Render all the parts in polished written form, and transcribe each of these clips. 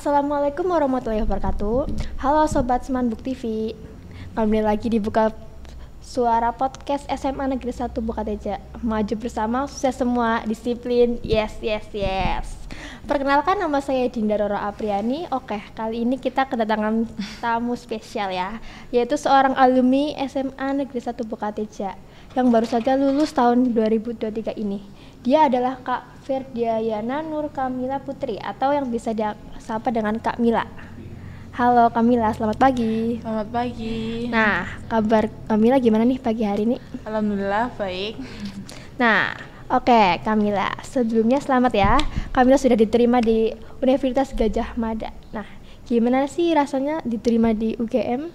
Assalamualaikum warahmatullahi wabarakatuh. Halo Sobat Semanbuk TV. Kembali lagi di Buka Suara Podcast SMA Negeri 1 Bukateja. Maju bersama, sukses semua, disiplin, yes. Perkenalkan, nama saya Dinda Roro Apriani. Oke, kali ini kita kedatangan tamu spesial ya, yaitu seorang alumni SMA Negeri 1 Bukateja yang baru saja lulus tahun 2023 ini. Dia adalah Kak Ferdiayana Nur Kamila Putri atau yang bisa disapa dengan Kak Mila. Halo Kamila, selamat pagi. Selamat pagi. Nah, kabar Kamila gimana nih pagi hari ini? Alhamdulillah baik. Nah, oke Kamila, sebelumnya selamat ya. Kamila sudah diterima di Universitas Gadjah Mada. Nah, gimana sih rasanya diterima di UGM?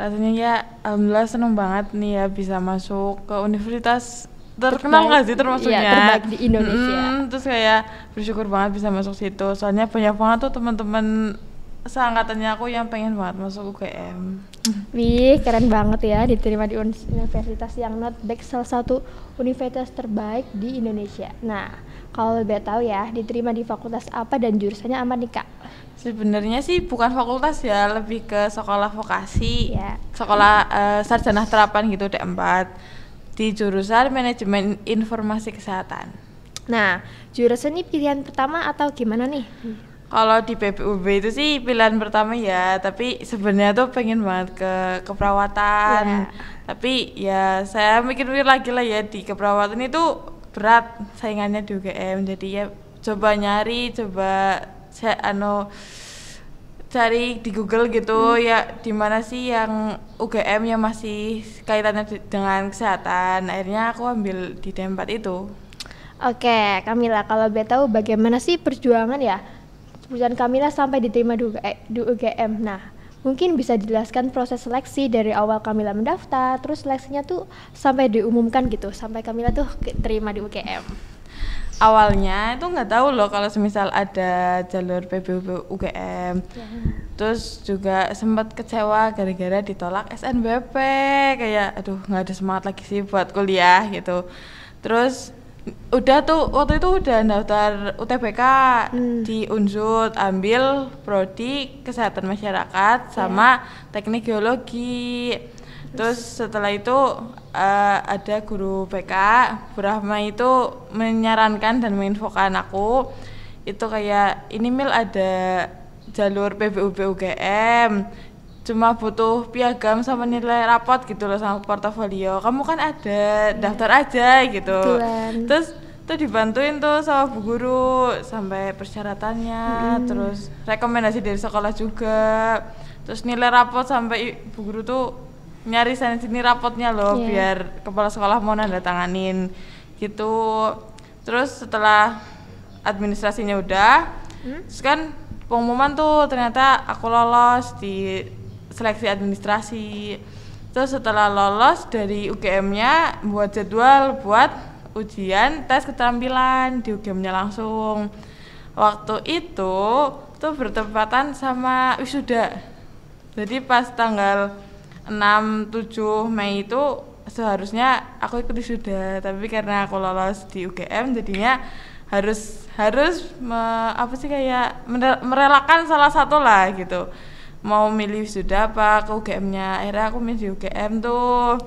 Rasanya ya alhamdulillah seneng banget nih ya bisa masuk ke universitas terkenal nggak sih termasuknya? Iya, terbaik di Indonesia. Terus kayak bersyukur banget bisa masuk situ. Soalnya banyak banget tuh teman-teman seangkatannya aku yang pengen banget masuk UGM. Wih, keren banget ya diterima di universitas yang not bad, salah satu universitas terbaik di Indonesia. Nah, kalau lebih tahu ya, diterima di fakultas apa dan jurusannya apa nih Kak? Sebenarnya sih bukan fakultas ya, lebih ke sekolah vokasi, Ya. sekolah sarjana terapan gitu D4 di jurusan manajemen informasi kesehatan. Nah, jurusan ini pilihan pertama atau gimana nih? Kalau di PPUB itu sih pilihan pertama ya, tapi sebenarnya tuh pengen banget ke keperawatan. Tapi ya saya mikir-mikir lagi lah ya, di keperawatan itu berat saingannya di UGM. Jadi ya coba cari di Google gitu ya, di mana sih yang UGM yang masih kaitannya dengan kesehatan. Akhirnya aku ambil di D4 itu. Oke, Kamila, kalau boleh tahu bagaimana sih perjuangan Kamila sampai diterima di UGM. Nah, mungkin bisa dijelaskan proses seleksi dari awal Kamila mendaftar, terus seleksinya tuh sampai diumumkan gitu, sampai Kamila tuh terima di UGM. Awalnya itu nggak tahu loh kalau semisal ada jalur PBB UGM. Terus juga sempat kecewa gara-gara ditolak SNBP, kayak aduh nggak ada semangat lagi sih buat kuliah gitu. Terus udah tuh waktu itu udah daftar UTBK di Unsud, ambil prodi kesehatan masyarakat sama teknik geologi. Terus setelah itu ada guru BK Bu Rahma itu menyarankan dan menginfokan aku itu kayak ini Mil ada jalur PBUB UGM, cuma butuh piagam sama nilai rapot gitu loh sama portofolio, kamu kan ada, daftar aja gitu. Terus tuh dibantuin tuh sama Bu Guru sampai persyaratannya, terus rekomendasi dari sekolah juga, terus nilai rapot sampai Bu Guru tuh nyari sana sini rapotnya loh biar kepala sekolah mau nanda tanganin gitu. Terus setelah administrasinya udah, terus kan pengumuman tuh ternyata aku lolos di seleksi administrasi. Terus setelah lolos dari UGM-nya buat jadwal buat ujian tes keterampilan di UGM-nya langsung. Waktu itu tuh bertepatan sama wisuda. Jadi pas tanggal 6-7 Mei itu seharusnya aku ikut wisuda, tapi karena aku lolos di UGM jadinya harus merelakan salah satu lah gitu. Mau milih wisuda apa ke UGM-nya, akhirnya aku milih UGM tuh.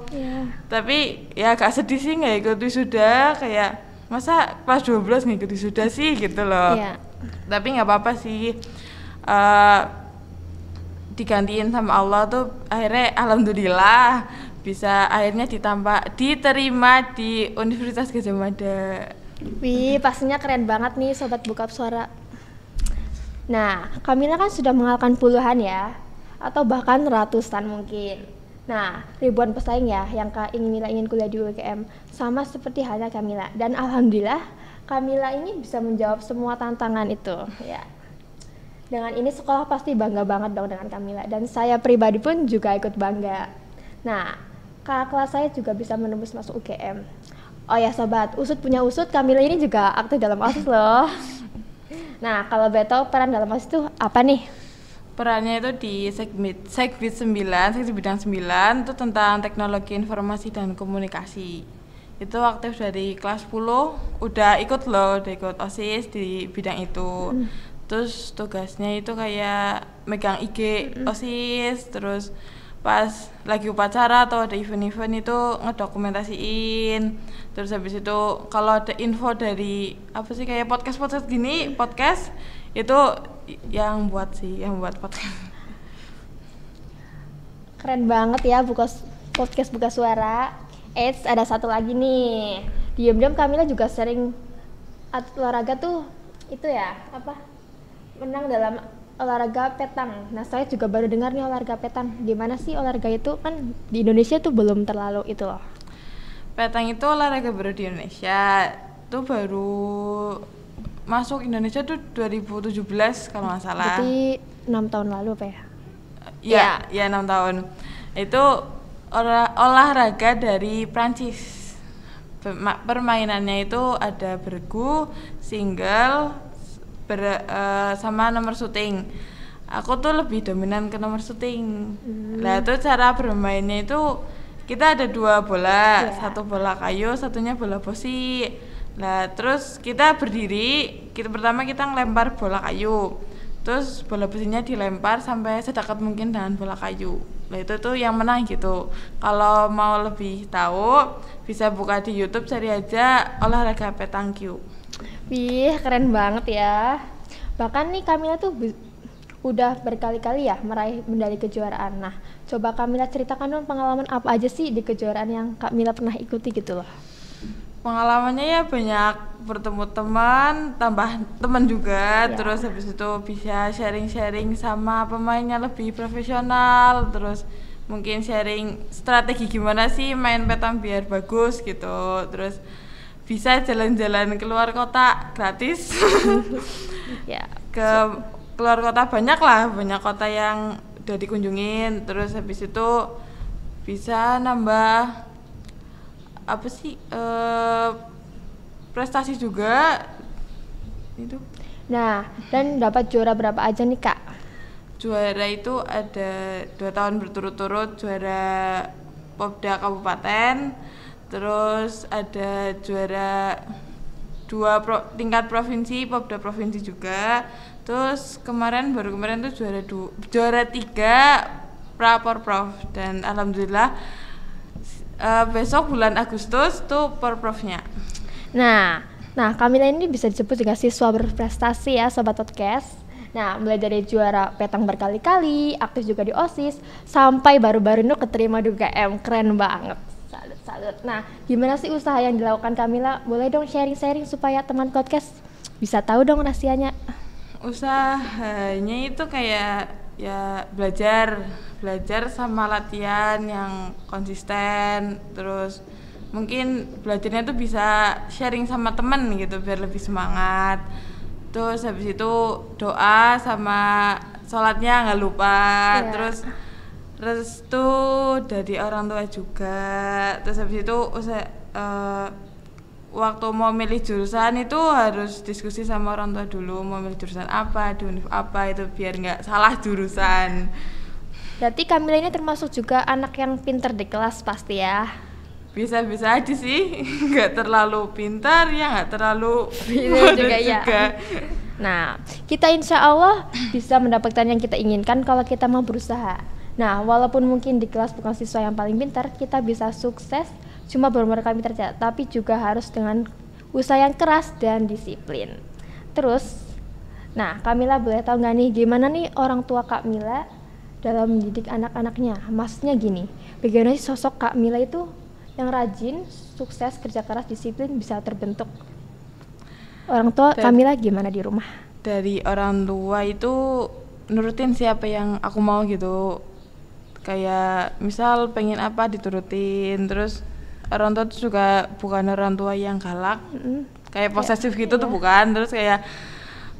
Tapi ya agak sedih sih nggak ikut wisuda, kayak masa kelas 12 nggak ikut wisuda sih gitu loh. Tapi nggak apa-apa sih, digantiin sama Allah tuh akhirnya alhamdulillah bisa akhirnya diterima di Universitas Gadjah Mada. Wih, pastinya keren banget nih Sobat Buka Suara. Nah, Kamila kan sudah mengalahkan puluhan ya, atau bahkan ratusan mungkin. Nah, ribuan pesaing ya yang ingin kuliah di UGM, sama seperti halnya Kamila. Dan alhamdulillah Kamila ini bisa menjawab semua tantangan itu ya. Dengan ini sekolah pasti bangga banget dong dengan Kamila, dan saya pribadi pun juga ikut bangga. Nah, kakak kelas saya juga bisa menembus masuk UGM. Oh ya Sobat, Usut punya Usut, Kamila ini juga aktif dalam OSIS loh. Nah, kalau boleh tahu peran dalam OSIS itu apa nih? Perannya itu di Sekbid 9, seksi bidang 9 itu tentang teknologi informasi dan komunikasi. Itu aktif dari kelas 10, udah ikut OSIS di bidang itu. Terus tugasnya itu kayak megang IG OSIS, terus pas lagi upacara atau ada event-event itu ngedokumentasiin. Terus habis itu kalau ada info dari apa sih kayak podcast gini, podcast itu yang buat podcast. Keren banget ya podcast Buka Suara. Ada satu lagi nih. Diam-diam Kamila juga sering olahraga tuh itu ya, menang dalam olahraga petang. Nah, saya juga baru dengar nih olahraga petang. Gimana sih olahraga itu? Kan di Indonesia tuh belum terlalu itu loh. Petang itu olahraga baru di Indonesia. Itu baru masuk Indonesia tuh 2017 kalau nggak salah. Berarti 6 tahun lalu apa ya? Ya 6 tahun. Itu olahraga dari Prancis. Permainannya itu ada bergu, single, sama nomor syuting. Aku tuh lebih dominan ke nomor syuting. Nah itu cara bermainnya itu kita ada 2 bola, satu bola kayu, satunya bola bosi. Nah terus kita berdiri, pertama kita ngelempar bola kayu, terus bola besinya dilempar sampai sedekat mungkin dengan bola kayu. Nah itu tuh yang menang gitu. Kalau mau lebih tahu bisa buka di YouTube, cari aja olahraga petang Q. Wih, keren banget ya. Bahkan nih Kamila tuh udah berkali-kali ya meraih medali kejuaraan. Nah, coba Kamila ceritakan dong pengalaman apa aja sih di kejuaraan yang Kamila pernah ikuti gitu loh. Pengalamannya ya banyak, bertemu teman, tambah teman juga, terus habis itu bisa sharing-sharing sama pemainnya lebih profesional, terus mungkin sharing strategi gimana sih main petang biar bagus gitu, terus bisa jalan-jalan keluar kota gratis. Keluar kota banyak kota yang udah dikunjungin, terus habis itu bisa nambah prestasi juga itu. Nah, dan dapat juara berapa aja nih Kak? Juara itu ada 2 tahun berturut-turut juara Popda Kabupaten, terus ada juara 2 tingkat provinsi, Popda provinsi juga. Terus kemarin tuh juara 3 Praporprov, dan alhamdulillah besok bulan Agustus tuh Porprofnya. Nah Kamila ini bisa disebut juga siswa berprestasi ya Sobat Podcast. Nah, mulai dari juara petang berkali-kali, aktif juga di OSIS, sampai baru-baru ini keterima di UGM. Keren banget. Salut. Nah, gimana sih usaha yang dilakukan Kamila? Boleh dong sharing-sharing supaya teman podcast bisa tahu dong rahasianya. Usahanya itu kayak ya belajar sama latihan yang konsisten, terus mungkin belajarnya tuh bisa sharing sama temen gitu biar lebih semangat. Terus habis itu doa sama sholatnya nggak lupa, terus restu dari orang tua juga. Terus habis itu waktu mau milih jurusan itu harus diskusi sama orang tua dulu, mau milih jurusan apa, di univ apa, itu biar nggak salah jurusan. Berarti Kamila ini termasuk juga anak yang pinter di kelas pasti ya? Bisa-bisa aja sih, nggak terlalu pintar ya, nggak terlalu bodoh juga. Nah, kita insya Allah bisa mendapatkan yang kita inginkan kalau kita mau berusaha. Nah, walaupun mungkin di kelas bukan siswa yang paling pintar, kita bisa sukses cuma benar-benar kami tercatat, tapi juga harus dengan usaha yang keras dan disiplin. Terus, Kamila boleh tahu nggak nih gimana nih orang tua Kamila dalam mendidik anak-anaknya? Maksudnya gini, bagaimana sih sosok Kamila itu yang rajin, sukses, kerja keras, disiplin bisa terbentuk? Orang tua Kamila gimana di rumah? Dari orang tua itu nurutin siapa yang aku mau gitu. Kayak misal pengen apa diturutin, terus orang tua tuh juga bukan orang tua yang galak, kayak posesif gitu tuh bukan. Terus kayak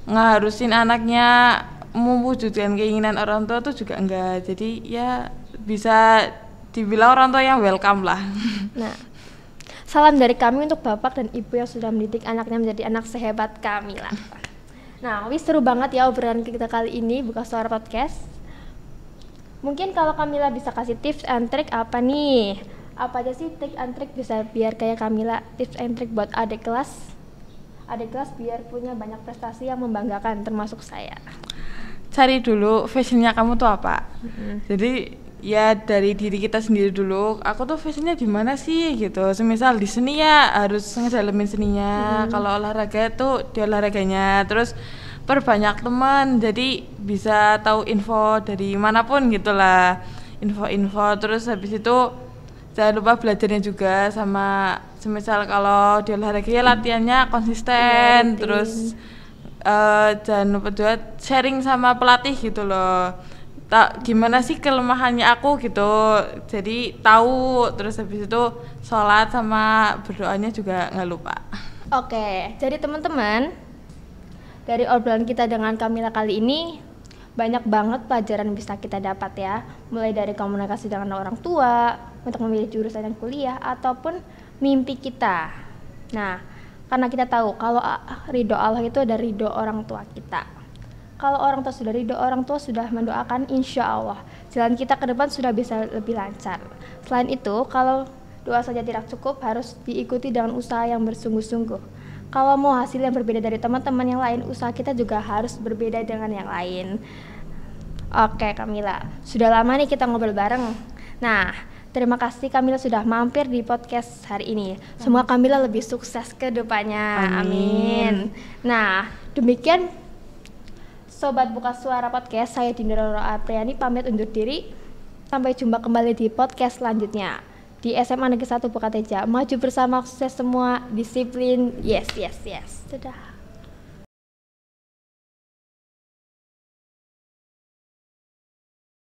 ngeharusin anaknya mewujudkan keinginan orang tua tuh juga enggak. Jadi ya bisa dibilang orang tua yang welcome lah. Nah, salam dari kami untuk bapak dan ibu yang sudah mendidik anaknya menjadi anak sehebat Kamila. Nah, seru banget ya obrolan kita kali ini Buka Suara Podcast. Mungkin kalau Kamila bisa kasih tips and trick apa nih? Apa aja sih tips and trick bisa biar kayak Kamila, tips and trick buat adik kelas adik kelas biar punya banyak prestasi yang membanggakan, termasuk saya. Cari dulu fashionnya kamu tuh apa. Jadi ya dari diri kita sendiri dulu, aku tuh fashionnya di mana sih gitu. Semisal di seni ya harus ngedalemin seninya, kalau olahraga tuh di olahraganya, terus perbanyak teman jadi bisa tahu info dari manapun gitulah, info-info. Terus habis itu jangan lupa belajarnya juga, sama semisal kalau di olahraga ya latihannya konsisten, terus jangan lupa juga sharing sama pelatih gitu loh, gimana sih kelemahannya aku gitu, jadi tahu. Terus habis itu sholat sama berdoanya juga nggak lupa. Oke, jadi teman-teman, dari obrolan kita dengan Kamila kali ini banyak banget pelajaran yang bisa kita dapat ya, mulai dari komunikasi dengan orang tua, untuk memilih jurusan dan kuliah, ataupun mimpi kita. Nah, karena kita tahu kalau ridho Allah itu ada ridho orang tua kita. Kalau orang tua sudah ridho, orang tua sudah mendoakan, insya Allah jalan kita ke depan sudah bisa lebih lancar. Selain itu, kalau doa saja tidak cukup, harus diikuti dengan usaha yang bersungguh-sungguh. Kalau mau hasil yang berbeda dari teman-teman yang lain, usaha kita juga harus berbeda dengan yang lain. Oke Kamila, sudah lama nih kita ngobrol bareng. Nah, terima kasih Kamila sudah mampir di podcast hari ini. Semoga Kamila lebih sukses ke depannya. Amin. Nah, demikian Sobat Buka Suara Podcast, saya Dinda Roro Apriani pamit undur diri. Sampai jumpa kembali di podcast selanjutnya di SMA Negeri 1 Bukateja. Maju bersama, sukses semua, disiplin. Yes. Dadah.